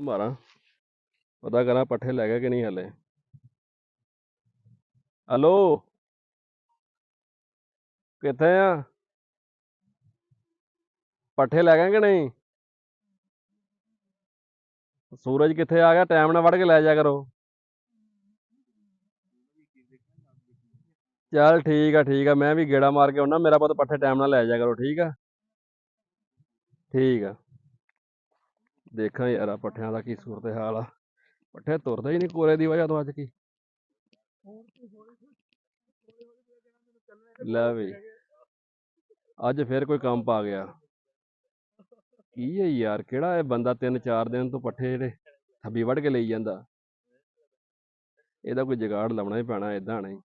ਮਾਰਾਂ ਪਤਾ ਕਰਾਂ ਪੱਠੇ ਲੈ ਗਿਆ ਕਿ ਨਹੀਂ ਹਲੇ। ਹੈਲੋ ਕਿੱਥੇ ਆ? ਪੱਠੇ ਲੈ ਗਏ ਕਿ ਨਹੀਂ? ਸੂਰਜ ਕਿੱਥੇ ਆ ਗਿਆ? ਟਾਈਮ ਨਾਲ ਵੜ ਕੇ ਲੈ ਜਾ ਕਰੋ। ਚੱਲ ਠੀਕ ਆ ਮੈਂ ਵੀ ਗੇੜਾ ਮਾਰ ਕੇ ਆਉਣਾ। ਮੇਰਾ ਪੁੱਤ ਪੱਠੇ ਟਾਈਮ ਨਾਲ ਲੈ ਜਾ ਕਰੋ। ਠੀਕ ਆ। ਦੇਖਾਂ ਯਾਰ ਪੱਠਿਆਂ ਦਾ ਕੀ ਸੂਰਤ ਹਾਲ ਆ। ਪੱਠੇ ਤੁਰਦੇ ਹੀ ਨਹੀਂ ਕੋਰੇ ਦੀ ਵਜ੍ਹਾ ਤੋਂ। ਅੱਜ ਕੀ ਲੈ ਵੀ ਅੱਜ ਫਿਰ ਕੋਈ ਕੰਮ ਪਾ ਗਿਆ। ਕੀ ਹੈ ਯਾਰ, ਕਿਹੜਾ ਇਹ ਬੰਦਾ 3-4 ਦਿਨ ਤੋਂ ਪੱਠੇ ਜਿਹੜੇ ਥੱਬੀ ਵੱਢ ਕੇ ਲਈ ਜਾਂਦਾ। ਇਹਦਾ ਕੋਈ ਜੁਗਾੜ ਲਾਉਣਾ ਹੀ ਪੈਣਾ, ਏਦਾਂ ਨਹੀਂ।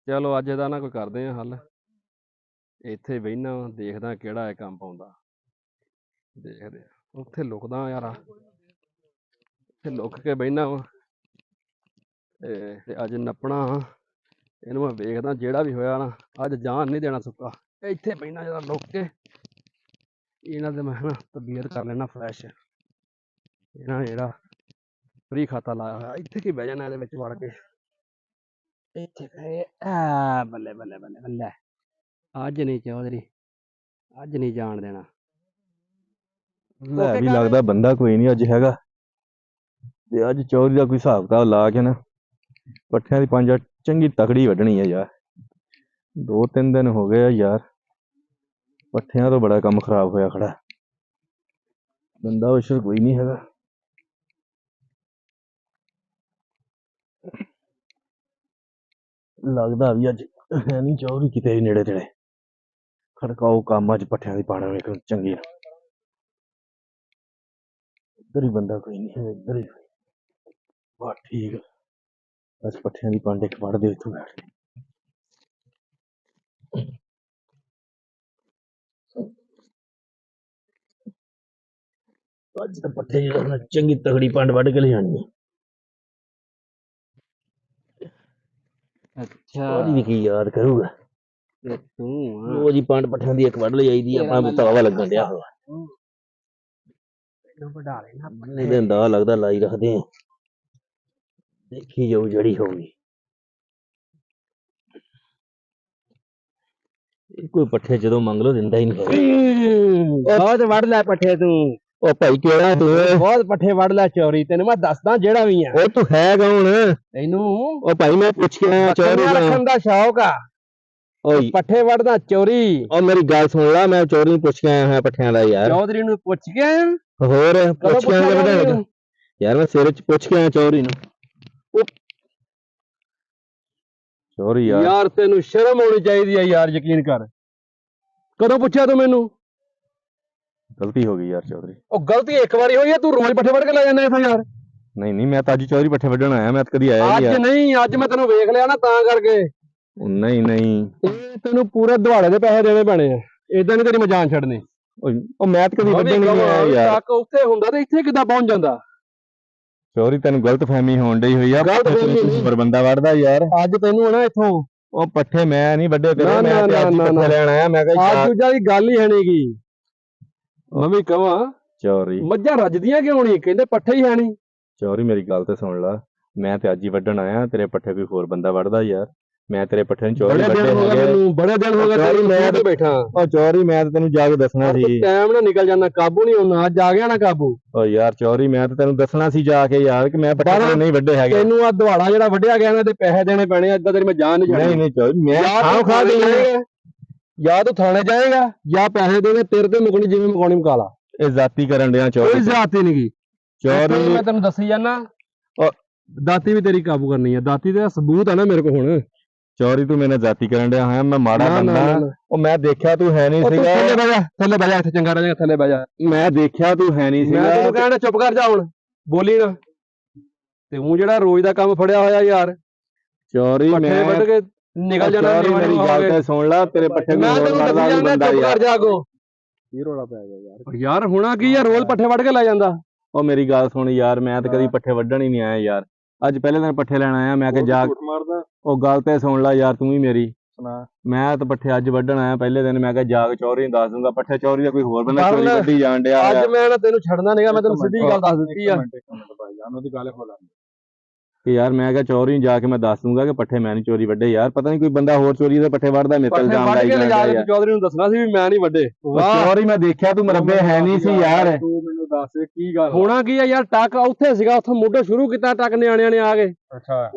ਚਲੋ ਅੱਜ ਇਹਦਾ ਨਾ ਕੋਈ ਕਰਦੇ ਆ ਹੱਲ। ਇੱਥੇ ਬਹਿਨਾ ਦੇਖਦਾ ਕਿਹੜਾ ਇਹ ਕੰਮ ਪਾਉਂਦਾ। ਦੇਖਦੇ ਆ ਉੱਥੇ ਲੁਕਦਾ ਯਾਰ, ਇੱਥੇ ਲੁਕ ਕੇ ਬਹਿਨਾ ਵਾ ਤੇ ਅੱਜ ਨੱਪਣਾ ਇਹਨੂੰ। ਮੈਂ ਵੇਖਦਾ ਜਿਹੜਾ ਵੀ ਹੋਇਆ ਨਾ ਅੱਜ ਜਾਨ ਨਹੀਂ ਦੇਣਾ ਸੁੱਕਾ। ਇੱਥੇ ਬਹਿਨਾ ਜਰਾ ਲੁਕ ਕੇ। ਇਹਨਾਂ ਦੇ ਮੈਂ ਨਾ ਤਬੀਅਤ ਕਰ ਲੈਣਾ ਫਰੈਸ਼। ਇਹਨਾਂ ਨੇ ਜਿਹੜਾ ਫਰੀ ਖਾਤਾ ਲਾਇਆ ਹੋਇਆ ਇੱਥੇ ਕੀ ਬਹਿ ਜਾਣਾ ਇਹਦੇ ਵਿੱਚ ਵੜ ਕੇ। ਇੱਥੇ ਬੱਲੇ ਬੱਲੇ ਬੱਲੇ ਬੱਲੇ। ਅੱਜ ਨਹੀਂ ਚੌਧਰੀ, ਅੱਜ ਨਹੀਂ ਜਾਣ ਦੇਣਾ। ਲੈ ਵੀ ਲੱਗਦਾ ਬੰਦਾ ਕੋਈ ਨਹੀਂ ਅੱਜ ਹੈਗਾ। ਤੇ ਅੱਜ ਚੌਧਰੀ ਦਾ ਕੋਈ ਹਿਸਾਬ ਕਿਤਾਬ ਲਾ ਕੇ ਨਾ ਪੱਠਿਆਂ ਦੀ ਪੰਜ ਚੰਗੀ ਤਕੜੀ ਵੱਢਣੀ ਆ ਯਾਰ। 2-3 ਦਿਨ ਹੋ ਗਏ ਆ ਯਾਰ, ਪੱਠਿਆਂ ਤੋਂ ਬੜਾ ਕੰਮ ਖਰਾਬ ਹੋਇਆ ਖੜਾ। ਬੰਦਾ ਉਸ਼ਰ ਕੋਈ ਨਹੀਂ ਹੈਗਾ। ਲੱਗਦਾ ਵੀ ਅੱਜ ਹੈ ਨਹੀਂ ਚੌਧਰੀ ਕਿਤੇ ਵੀ ਨੇੜੇ ਤੇੜੇ। ਖੜਕਾਓ ਕੰਮ ਅੱਜ ਪੱਠਿਆਂ ਦੀ ਪਾਣਾ ਵੇਖ ਚੰਗੀ। ਇੱਧਰ ਹੀ ਬੰਦਾ ਕੋਈ ਨਹੀਂ ਹੈ, ਇੱਧਰ ਹੀ। ਵਾਹ ਠੀਕ ਆ, ਅੱਜ ਪੱਠਿਆਂ ਦੀ ਪੰਡ ਇੱਕ ਵੱਢ ਦਿਓ ਇੱਥੋਂ ਬੈਠ ਕੇ। ਅੱਜ ਤਾਂ ਪੱਠੇ ਜਿਹੜਾ ਚੰਗੀ ਤਗੜੀ ਪੰਡ ਵੱਢ ਕੇ ਲਿਆਣੀ ਆ। ਅੱਛਾ ਉਹਦੀ ਵੀ ਕੀ ਯਾਦ ਕਰੂਗਾ। ਤੂੰ ਉਹ ਜੀ ਪੰਡ ਪੱਠਿਆਂ ਦੀ ਇੱਕ ਵੱਢ ਲਿਆਈਦੀ ਆ। ਆਪਣਾ ਬਤਾਵਾ ਲੱਗਣ ਡਿਆ ਹੋਇਆ। ਵਢਾ ਲੈਣਾ ਨਹੀਂ ਦਿਨ ਦਾ ਲੱਗਦਾ ਲਾਈ ਰੱਖਦੇ ਆ, ਦੇਖੀ ਜਾਊ ਜਿਹੜੀ ਹੋਊਗੀ। ਕੋਈ ਪੱਠੇ ਜਦੋਂ ਮੰਗ ਲੋ ਦਿੰਦਾ ਹੀ ਨਹੀਂ। ਬਹੁਤ ਵੱਢ ਲੈ ਪੱਠੇ ਤੂੰ। ਉਹ ਭਾਈ ਕਿਹੜਾ ਤੂੰ? ਬਹੁਤ ਪੱਠੇ ਵੱਢ ਲੈ ਚੋਰੀ। ਤੈਨੂੰ ਮੈਂ ਦੱਸਦਾ ਜਿਹੜਾ ਵੀ ਆ। ਉਹ ਤੂੰ ਹੈ ਕੌਣ? ਤੈਨੂੰ ਉਹ ਭਾਈ ਮੈਂ ਪੁੱਛ ਕੇ ਆਇਆ ਚੋਰੀ ਰੱਖਣ ਦਾ ਸ਼ੌਕ ਆ। ਓਏ ਪੱਠੇ ਵੱਢਦਾ ਚੋਰੀ। ਉਹ ਮੇਰੀ ਗੱਲ ਸੁਣ ਲੈ, ਮੈਂ ਚੋਰੀ ਨੂੰ ਪੁੱਛ ਕੇ ਆਇਆ ਹਾਂ ਪੱਠਿਆਂ ਦਾ ਯਾਰ। ਚੌਧਰੀ ਨੂੰ ਪੁੱਛ ਕੇ ਆਇਆ? ਹੋਰ ਪੁੱਛ ਕੇ ਆਇਆ ਕਦੋਂ? ਯਾਰ ਮੈਂ ਸਿਰ ਚ ਪੁੱਛ ਕੇ ਆਇਆ ਚੋਰੀ ਨੂੰ। ਚੋਰੀ ਯਾਰ ਤੈਨੂੰ ਸ਼ਰਮ ਆਉਣੀ ਚਾਹੀਦੀ ਆ ਯਾਰ, ਯਕੀਨ ਕਰ। ਕਦੋਂ ਪੁੱਛਿਆ ਤੂੰ ਮੈਨੂੰ? ਗਲਤੀ ਹੋ ਗਈ ਯਾਰ ਚੌਧਰੀ। ਉਹ ਗਲਤੀ ਇੱਕ ਵਾਰੀ ਹੋਈ ਆ, ਤੂੰ ਰੋਜ਼ ਪੱਠੇ ਵੱਢ ਕੇ ਲੈ ਜਾਂਦਾ ਇੱਥੋਂ ਯਾਰ। ਨਹੀਂ ਮੈਂ ਤਾਂ ਅੱਜ ਚੌਧਰੀ ਪੱਠੇ ਵੱਢਣ ਆਇਆ, ਮੈਂ ਤਾਂ ਕਦੀ ਆਇਆ ਅੱਜ ਨਹੀਂ, ਅੱਜ ਮੈਂ ਤੈਨੂੰ ਵੇਖ ਲਿਆ ਨਾ ਤਾਂ ਕਰਕੇ। ਨਹੀਂ ਇਹ ਤੈਨੂੰ ਪੂਰੇ ਦਿਹਾੜੇ ਦੇ ਪੈਸੇ ਦੇਣੇ ਪੈਣੇ ਆ। ਏਦਾਂ ਨਹੀਂ ਤੇਰੀ ਮੈਂ ਜਾਨ ਛੱਡਣੀ। ਉਹ ਮੈਂ ਤਾਂ ਕਦੀ ਵੱਢਣ ਨਹੀਂ ਆਇਆ ਯਾਰ। ਤੱਕ ਉੱਥੇ ਹੁੰਦਾ ਤੇ ਇੱਥੇ ਕਿੱਦਾਂ ਪਹੁੰਚ ਜਾਂਦਾ? ਚੌਧਰੀ ਤੈਨੂੰ ਗਲਤਫਹਿਮੀ ਹੋਣ ਡਈ ਹੋਈ ਆ। ਪਰ ਬੰਦਾ ਵੱਢਦਾ ਯਾਰ। ਅੱਜ ਤੈਨੂੰ ਨਾ ਇੱਥੋਂ ਉਹ ਪੱਠੇ ਮੈਂ ਨਹੀਂ ਵੱਢੇ ਤੇਰੇ, ਮੈਂ ਤੇ ਅੱਜ ਪੱਠੇ ਲੈਣ ਆਇਆ। ਮੈਂ ਕਿਹਾ ਅੱਜ ਦੂਜਾ ਦੀ ਗੱਲ ਹੀ ਹੈ ਨਹੀਂਗੀ। ਮੈਂ ਵੀ ਕਹਾਂ ਚੌਧਰੀ ਮੱਝਾਂ ਰੱਜਦੀਆਂ ਕਿਉਂ ਨਹੀਂ? ਕਹਿੰਦੇ ਪੱਠੇ ਹੀ ਹੈ ਨਹੀਂ। ਚੌਧਰੀ ਮੇਰੀ ਗੱਲ ਤੇ ਸੁਣ ਲਾ, ਮੈਂ ਤੇ ਅੱਜ ਹੀ ਵੱਢਣ ਆਇਆ। ਤੇਰੇ ਪੱਠੇ ਕੋਈ ਹੋਰ ਬੰਦਾ ਵੱਢਦਾ ਯਾਰ। ਮੈਂ ਤੇਰੇ ਪੱਠੇ ਨੂੰ ਚੌਧਰੀ ਵੱਢੇ ਹੈਗੇ। ਬੜੇ ਦਿਨ ਹੋ ਗਏ ਮੈਂ ਤੇ ਬੈਠਾ। ਉਹ ਚੌਧਰੀ ਮੈਂ ਤਾਂ ਤੈਨੂੰ ਜਾ ਕੇ ਦੱਸਣਾ ਸੀ। ਟਾਈਮ ਨਾਲ ਨਿਕਲ ਜਾਂਦਾ, ਕਾਬੂ ਨਹੀਂ ਹੁੰਦਾ। ਅੱਜ ਆ ਗਿਆ ਨਾ ਕਾਬੂ। ਉਹ ਯਾਰ ਚੌਧਰੀ ਮੈਂ ਤਾਂ ਤੈਨੂੰ ਦੱਸਣਾ ਸੀ ਜਾ ਕੇ ਯਾਰ ਕਿ ਮੈਂ ਪੱਠੇ ਨਹੀਂ ਵੱਢੇ ਹੈਗੇ। ਤੈਨੂੰ ਆ ਦਿਵਾੜਾ ਜਿਹੜਾ ਵੱਢਿਆ ਗਿਆ ਨਾ ਤੇ ਪੈਸੇ ਦੇਣੇ ਪੈਣੇ। ਏਦਾਂ ਤੇਰੀ ਮੈਂ ਜਾਨ ਨਹੀਂ ਛੱਡਣੀ। ਨਹੀਂ ਚੌਧਰੀ ਮੈਂ ਖਾ ਦੇਣਾ। ਜਾਂ ਤੂੰ ਥਾਣੇ ਜਾਏਗਾ ਜਾਂ ਪੈਸੇ ਦੇਣੇ। ਤੇਰੇ ਤੇ ਮੁਕਣੀ ਜਿਵੇਂ ਮੁਕਾਉਣੀ ਮੁਕਾ ਲਾ। ਇਹ ਜ਼ਾਤੀ ਕਰਨ ਡਿਆ ਚੌਧਰੀ। ਕੋਈ ਜ਼ਾਤੀ ਨਹੀਂ ਗਈ ਚੌਧਰੀ, ਮੈਂ ਤੈਨੂੰ ਦੱਸੀ ਜਾਨਾ। ਦਾਤੀ ਵੀ ਤੇਰੀ ਕਾਬੂ ਕਰਨੀ ਆ। ਦਾਤੀ ਦਾ ਸਬੂਤ ਆ ਨਾ ਮੇਰੇ ਕੋਲ ਹੁਣ। ਚੌਧਰੀ ਤੂੰ ਮੇਰੇ ਜ਼ਾਤੀ ਕਰਨ ਡਿਆ ਹੋਇਆ। ਮੈਂ ਮਾੜਾ ਬੰਦਾ। ਉਹ ਮੈਂ ਦੇਖਿਆ ਤੂੰ ਹੈ ਨਹੀਂ ਸੀਗਾ। ਥੱਲੇ ਬਹਿ ਜਾ, ਇੱਥੇ ਚੰਗਾ ਰਹਿ ਜਾ। ਥੱਲੇ ਬਹਿ ਜਾ। ਮੈਂ ਦੇਖਿਆ ਤੂੰ ਹੈ ਨਹੀਂ ਸੀਗਾ। ਮੈਂ ਤੈਨੂੰ ਕਹਿਣਾ ਚੁੱਪ ਕਰ ਜਾ ਹੁਣ, ਬੋਲੀ ਨਾ। ਤੇ ਉਹ ਜਿਹੜਾ ਰੋਜ਼ ਦਾ ਕੰਮ ਫੜਿਆ ਹੋਇਆ ਯਾਰ। ਚੌਧਰੀ ਪੱਠੇ ਵੱਢ ਕੇ ਨਿਕਲ ਜਾਣਾ। ਮੇਰੀ ਗੱਲ ਤੇ ਸੁਣ ਲੈ, ਤੇਰੇ ਪੱਠੇ ਮੈਂ ਤੈਨੂੰ ਦੱਸੀ ਜਾਂਦਾ, ਚੁੱਪ ਕਰ ਜਾ ਅੱਗੋਂ। ਕੀ ਰੌਲਾ ਪੈ ਗਿਆ ਯਾਰ ਹੁਣਾ ਕੀ ਆ, ਰੋਜ਼ ਪੱਠੇ ਵੱਢ ਕੇ ਲੈ ਜਾਂਦਾ। ਉਹ ਮੇਰੀ ਗੱਲ ਸੁਣ ਯਾਰ, ਮੈਂ ਤਾਂ ਕਦੀ ਪੱਠੇ ਵੱਢਣ ਹੀ ਨਹੀਂ ਆਇਆ ਯਾਰ। ਅੱਜ ਪਹਿਲੇ ਦਿਨ ਪੱਠੇ ਲੈਣ ਆਇਆ। ਮੈਂ ਕਿ ਜਾ ਉਹ ਗੱਲ ਤੇ ਸੁਣ ਲੈ ਯਾਰ ਤੂੰ ਵੀ ਮੇਰੀ। ਸੁਣਾ। ਮੈਂ ਤਾਂ ਪੱਠੇ ਅੱਜ ਵੱਢਣ ਆਇਆ ਪਹਿਲੇ ਦਿਨ, ਮੈਂ ਕਿਹਾ ਜਾ ਕੇ ਚੌਧਰੀ ਨੂੰ ਦੱਸ ਦੂੰਗਾ ਪੱਠੇ, ਚੌਧਰੀ ਦਾ ਕੋਈ ਹੋਰ ਬੰਦਾ ਪਰ ਚੋਰੀ ਲੈ, ਵੱਢੀ ਜਾਣ ਡਿਆ ਅੱਜ ਆ। ਮੈਂ ਨਾ ਤੈਨੂੰ ਛੱਡਣਾ ਨਹੀਂਗਾ, ਮੈਂ ਤੈਨੂੰ ਸਿੱਧੀ ਗੱਲ ਦੱਸ ਦਿੱਤੀ ਆ। ਇੱਕ ਮਿੰਟ ਭਾਈ ਜਾਨ ਉਹਦੀ ਗੱਲ ਖੋਲਾਂ। ਕਿ ਯਾਰ ਮੈਂ ਕਿਹਾ ਚੌਧਰੀ ਨੂੰ ਜਾ ਕੇ ਮੈਂ ਦੱਸ ਦੂੰਗਾ ਕਿ ਪੱਠੇ ਮੈਂ ਨਹੀਂ ਚੋਰੀ ਵੱਢੇ ਯਾਰ, ਪਤਾ ਨਹੀਂ ਕੋਈ ਬੰਦਾ ਹੋਰ ਚੋਰੀ ਦੇ ਪੱਠੇ ਵੱਢਦਾ, ਮੇਰੇ ਤੇ ਪੱਠੇ ਇਲਜ਼ਾਮ ਵੱਢ ਲਾਈ ਕੇ ਲਿਜਾ ਜਾਂਦਾ ਕੇ ਯਾਰ। ਚੌਧਰੀ ਨੂੰ ਦੱਸਣਾ ਸੀ ਵੀ ਮੈਂ ਨਹੀਂ ਵੱਡੇ। ਚੌਧਰੀ ਮੈਂ ਦੇਖਿਆ ਤੂੰ ਮਰੱਬੇ ਹੈ ਨਹੀਂ ਸੀ ਯਾਰ। ਤੂੰ ਮੈਨੂੰ ਦੱਸ ਕੀ ਗੱਲ ਹੋਣਾ ਕੀ ਆ ਯਾਰ, ਟੱਕ ਉੱਥੇ ਸੀਗਾ, ਉੱਥੋਂ ਮੁੱਢੋਂ ਸ਼ੁਰੂ ਕੀਤਾ, ਟੱਕ ਨਿਆਣਿਆਂ ਨੇ ਆ ਗਏ। ਅੱਛਾ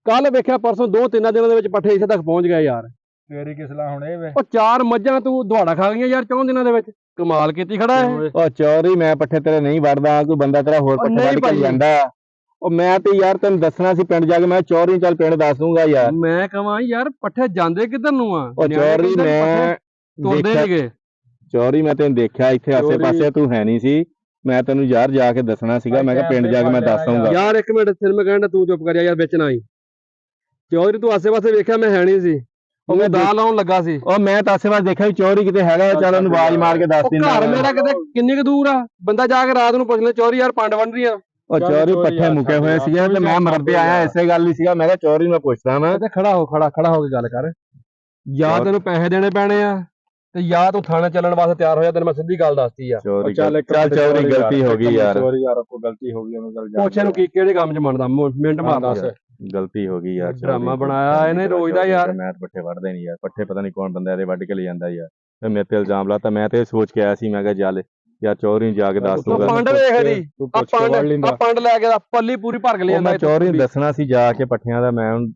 ਕੱਲ ਵੇਖਿਆ ਪਰਸੋਂ 2-3 ਦਿਨਾਂ ਦੇ ਵਿੱਚ ਪੱਠੇ ਇੱਥੇ ਤੱਕ ਪਹੁੰਚ ਗਏ ਯਾਰ। ਤੇਰੀ ਕਿਸਲਾ ਹੁਣ ਇਹ ਵੇ ਉਹ 4 ਮੱਝਾਂ ਤੂੰ ਦੁਹਾੜਾ ਖਾ ਗਈਆਂ ਯਾਰ 4 ਦਿਨਾਂ ਦੇ ਵਿੱਚ, ਕਮਾਲ ਕੀਤੀ ਖੜਾ ਹੈ। ਉਹ ਚੌਧਰੀ ਮੈਂ ਪੱਠੇ ਤੇਰੇ ਨਹੀਂ ਵੱਢਦਾ, ਕੋਈ ਬੰਦਾ ਤੇਰਾ ਹੋਰ ਪੱਠੇ ਨਹੀਂ ਵੱਢ ਕੇ ਭਾਈ। ਜਾਂਦਾ। ਉਹ ਮੈਂ ਤੇ ਯਾਰ ਤੈਨੂੰ ਦੱਸਣਾ ਸੀ ਪਿੰਡ ਜਾ ਕੇ, ਮੈਂ ਚੌਧਰੀ ਚੱਲ ਪਿੰਡ ਦੱਸ ਦੂੰਗਾ ਯਾਰ। ਮੈਂ ਕਹਾਂ ਯਾਰ ਪੱਠੇ ਜਾਂਦੇ ਕਿੱਧਰ ਨੂੰ ਆ? ਉਹ ਚੌਧਰੀ ਮੈਂ ਤੁਰਦੇ ਦੇਖਿਆ, ਨਹੀਂਗੇ। ਚੌਧਰੀ ਮੈਂ ਤੈਨੂੰ ਦੇਖਿਆ ਇੱਥੇ ਆਸੇ ਪਾਸੇ, ਤੂੰ ਹੈ ਨਹੀਂ ਸੀ, ਮੈਂ ਤੈਨੂੰ ਯਾਰ ਜਾ ਕੇ ਦੱਸਣਾ ਸੀਗਾ, ਮੈਂ ਕਿਹਾ ਪਿੰਡ ਜਾ ਕੇ ਮੈਂ ਦੱਸ ਦੂੰਗਾ। ਯਾਰ ਇੱਕ ਮਿੰਟ, ਫਿਰ ਮੈਂ ਕਹਿੰਦਾ ਤੂੰ ਚੁੱਪ ਕਰ ਯਾਰ, ਵਿੱਚ ਨਾ ਆਈ। ਚੌਧਰੀ ਤੂੰ ਆਸੇ ਪਾਸੇ ਵੇਖਿਆ, ਮੈਂ ਹੈ ਨਹੀਂ ਸੀ, ਉਹ ਮੈਂ ਦਾ ਲਾਉਣ ਲੱਗਾ ਸੀ। ਉਹ ਮੈਂ ਤਾਂ ਆਸੇ ਪਾਸੇ ਦੇਖਿਆ ਵੀ ਚੌਧਰੀ ਕਿਤੇ ਹੈਗਾ, ਚੱਲ ਉਹਨੂੰ ਆਵਾਜ਼ ਮਾਰ ਕੇ ਦੱਸ ਉਹ ਦਿੰਦਾ। ਘਰ ਮੇਰਾ ਕਿਤੇ ਕਿੰਨੀ ਕੁ ਦੂਰ ਆ, ਬੰਦਾ ਜਾ ਕੇ ਰਾਤ ਨੂੰ ਪੁੱਛ ਲੈ ਚੌਧਰੀ ਯਾਰ ਪੰਡ ਵੰਡ ਰਹੀ ਆ। ਉਹ ਚੌਧਰੀ ਪੱਠੇ ਮੁੱਕੇ ਹੋਏ ਸੀਗੇ ਤੇ ਮੈਂ ਮਰਦੇ ਆਇਆ, ਇਸੇ ਗੱਲ ਹੀ ਸੀਗਾ, ਮੈਂ ਕਿਹਾ ਚੌਧਰੀ ਨੂੰ ਪੁੱਛਦਾ ਮੈਂ। ਤੇ ਖੜਾ ਹੋ ਕੇ ਗੱਲ ਕਰ। ਜਾਂ ਤੈਨੂੰ ਪੈਸੇ ਦੇਣੇ ਪੈਣੇ ਆ ਤੇ ਜਾਂ ਤੂੰ ਥਾਣੇ ਚੱਲਣ ਵਾਸਤੇ ਤਿਆਰ ਹੋ ਜਾ, ਤੈਨੂੰ ਮੈਂ ਸਿੱਧੀ ਗੱਲ ਦੱਸਤੀ ਆ। ਚੱਲ ਚੌਧਰੀ ਗਲਤੀ ਹੋ ਗਈ ਯਾਰ, ਚੋਰੀ ਯਾਰ ਕੋਈ ਗਲਤੀ ਹੋ ਗਈ, ਉਹਨੂੰ ਚੱਲ ਜਾ ਪੁੱਛ ਇਹਨੂੰ ਕਿਹੜੇ ਕੰਮ 'ਚ ਮੰਨਦਾ, ਮਿੰਟ ਮਾਰ ਦੱਸ। ਗਲਤੀ ਹੋ ਗਈ ਯਾਰ। ਡਰਾਮਾ ਬਣਾਇਆ ਇਹਨੇ ਰੋਜ਼ ਦਾ ਯਾਰ। ਮੈਂ ਤਾਂ ਪੱਠੇ ਵੱਢਦੇ ਨਹੀਂ ਯਾਰ, ਪੱਠੇ ਪਤਾ ਨਹੀਂ ਕੌਣ ਬੰਦਾ ਇਹਦੇ ਵੱਢ ਕੇ ਲੈ ਜਾਂਦਾ ਯਾਰ, ਤੇ ਮੇਰੇ ਤੇ ਇਲਜ਼ਾਮ ਲਾਤਾ। ਮੈਂ ਤੇ ਸੋਚ ਕੇ ਆਇਆ ਸੀ, ਮੈਂ ਕਿਹਾ ਚੱਲ ਯਾਰ ਚੌਧਰੀ ਨੂੰ ਜਾ ਕੇ ਦੱਸ ਦੂੰਗਾ। ਪੰਡ ਵੇਖ ਦੀ, ਤੂੰ ਆ ਪੁੱਛ ਕੇ ਵੜ ਲੈਂਦਾ। ਪੰਡ ਲੈ ਕੇ ਪੱਲੀ ਪੂਰੀ ਭਰ ਕੇ ਲੈ ਜਾਂਦਾ। ਮੈਂ ਚੌਧਰੀ ਨੂੰ ਦੱਸਣਾ ਸੀ ਜਾ ਕੇ ਪੱਠਿਆਂ ਦਾ, ਮੈਂ ਹੁਣ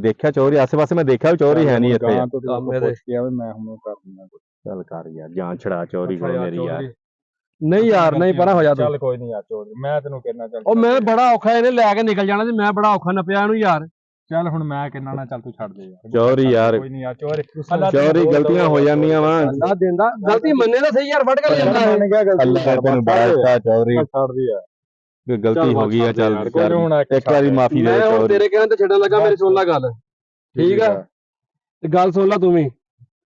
ਦੇਖਿਆ ਚੌਧਰੀ ਆਸੇ ਪਾਸੇ, ਮੈਂ ਦੇਖਿਆ ਚੌਧਰੀ ਹੈ ਨਹੀਂ ਇੱਥੇ। ਪੁੱਛ ਕੇ ਆਵੇ, ਮੈਂ ਹੁਣ ਕਰ ਦਿੰਦਾ। ਚੱਲ ਕਰ ਯਾਰ, ਜਾਨ ਛੜਾ ਚੌਧਰੀ ਕੋਲ ਮੇਰੀ ਯਾਰ। ਨਹੀਂ ਯਾਰ ਨਹੀਂ, ਪਰਾਂ ਹੋ ਜਾ ਤੂੰ। ਚੱਲ ਕੋਈ ਨਹੀਂ ਯਾਰ ਚੋਰੀ, ਮੈਂ ਤੈਨੂੰ ਕਹਿਣਾ ਚੱਲ। ਉਹ ਮੈਂ ਬੜਾ ਔਖਾ ਇਹਨੇ ਲੈ ਕੇ ਨਿਕਲ ਜਾਣਾ ਤੇ ਮੈਂ ਬੜਾ ਔਖਾ ਨੱਪਿਆ ਇਹਨੂੰ ਯਾਰ। ਚੱਲ ਹੁਣ ਮੈਂ ਕਹਿਣਾ ਨਾ, ਚੱਲ ਤੂੰ ਛੱਡ ਦੇ ਯਾਰ। ਚੌਧਰੀ ਯਾਰ, ਕੋਈ ਨਹੀਂ ਯਾਰ ਚੋਰੀ ਗਲਤੀਆਂ ਹੋ ਜਾਂਦੀਆਂ ਵਾ। ਆ ਦਿੰਦਾ ਗਲਤੀ ਮੰਨੇ ਤਾਂ ਸਹੀ ਯਾਰ, ਵੱਢ ਕੇ ਲੈ ਜਾਂਦਾ ਇਹ। ਅੱਲਾ ਤੈਨੂੰ ਬੜਾ ਦਿੱਤਾ ਚੌਧਰੀ, ਛੱਡ ਦੇ ਯਾਰ, ਗਲਤੀ ਹੋ ਗਈ ਆ। ਚੱਲ ਕੋਈ ਹੁਣ ਇੱਕ ਵਾਰੀ ਮਾਫੀ ਦੇ ਮੈਂ ਹੁਣ ਚੌਧਰੀ। ਤੇਰੇ ਕਹਿਣ ਤੇ ਛੱਡਣ ਲੱਗਾ, ਮੇਰੀ ਸੁਣ ਲੈ ਗੱਲ, ਠੀਕ ਆ? ਤੇ ਗੱਲ ਸੁਣ ਲੈ ਤੂੰ ਵੀ,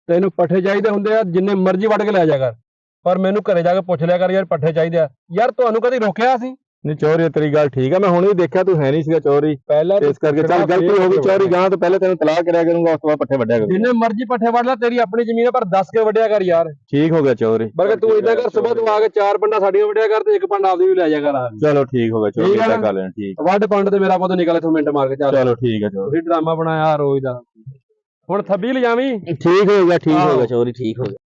ਤੈਨੂੰ ਪੱਠੇ ਚਾਹੀਦੇ ਹੁੰਦੇ ਆ ਜਿੰਨੇ ਮਰਜ਼ੀ ਵੱਢ ਕੇ ਲੈ ਜਾ ਕਰ, ਪਰ ਮੈਨੂੰ ਘਰੇ ਜਾ ਕੇ ਪੁੱਛ ਲਿਆ ਕਰ ਯਾਰ ਪੱਠੇ ਚਾਹੀਦੇ ਆ। ਯਾਰ ਤੁਹਾਨੂੰ ਕਦੀ ਰੋਕਿਆ ਸੀ? ਨਹੀਂ ਚੌਧਰੀ ਤੇਰੀ ਗੱਲ ਠੀਕ ਆ, ਮੈਂ ਹੁਣ ਵੀ ਦੇਖਿਆ ਤੂੰ ਹੈ ਨਹੀਂ ਸੀਗਾ ਚੌਧਰੀ, ਪਹਿਲਾਂ ਇਸ ਕਰਕੇ ਚੱਲ ਗਲਤੀ ਹੋ ਗਈ ਚੌਧਰੀ, ਗਾਂ ਤੋਂ ਪਹਿਲੇ ਤੈਨੂੰ ਤਲਾਕ ਕਰਿਆ ਕਰੂੰਗਾ, ਉਸ ਤੋਂ ਬਾਅਦ ਪੱਠੇ ਵੱਢਿਆ ਕਰੂੰਗਾ। ਜਿੰਨੇ ਮਰਜ਼ੀ ਪੱਠੇ ਵੱਢ ਲੈ, ਤੇਰੀ ਆਪਣੀ ਜ਼ਮੀਨ ਆ, ਪਰ ਦੱਸ ਕੇ ਵੱਢਿਆ ਕਰ ਯਾਰ। ਠੀਕ ਹੋ ਗਿਆ ਚੌਧਰੀ। ਬਲਕਿ ਤੂੰ ਇਦਾਂ ਕਰ, ਸਵੇਰ ਤੂੰ ਆ ਕੇ 4 ਪੰਡਾ ਸਾਡੀਆਂ ਵੱਢਿਆ ਕਰ ਤੇ 1 ਪੰਡ ਆਪਦੀ ਵੀ ਲੈ ਜਾ ਕਰ। ਚਲੋ ਠੀਕ ਹੋ ਗਿਆ ਚੌਧਰੀ, ਦਾ ਕਰ ਲੈਣ ਠੀਕ। ਵੱਢ ਪੰਡ ਤੇ ਮੇਰਾ ਪੁੱਤ ਨਿਕਲ ਇਥੋਂ ਮਿੰਟ ਮਾਰ ਕੇ। ਚੱਲ ਚਲੋ ਠੀਕ ਹੈ ਚੌਧਰੀ, ਤੁਸੀਂ ਡਰਾਮਾ ਬਣਾਇਆ ਰੋਜ਼ ਦਾ, ਹੁਣ ਥੱਬੀ ਲਿਜਾਵੀਂ। ਠੀਕ ਹੋ ਗਿਆ ਚੌਧਰੀ, ਠੀਕ ਹੋ ਗਿਆ।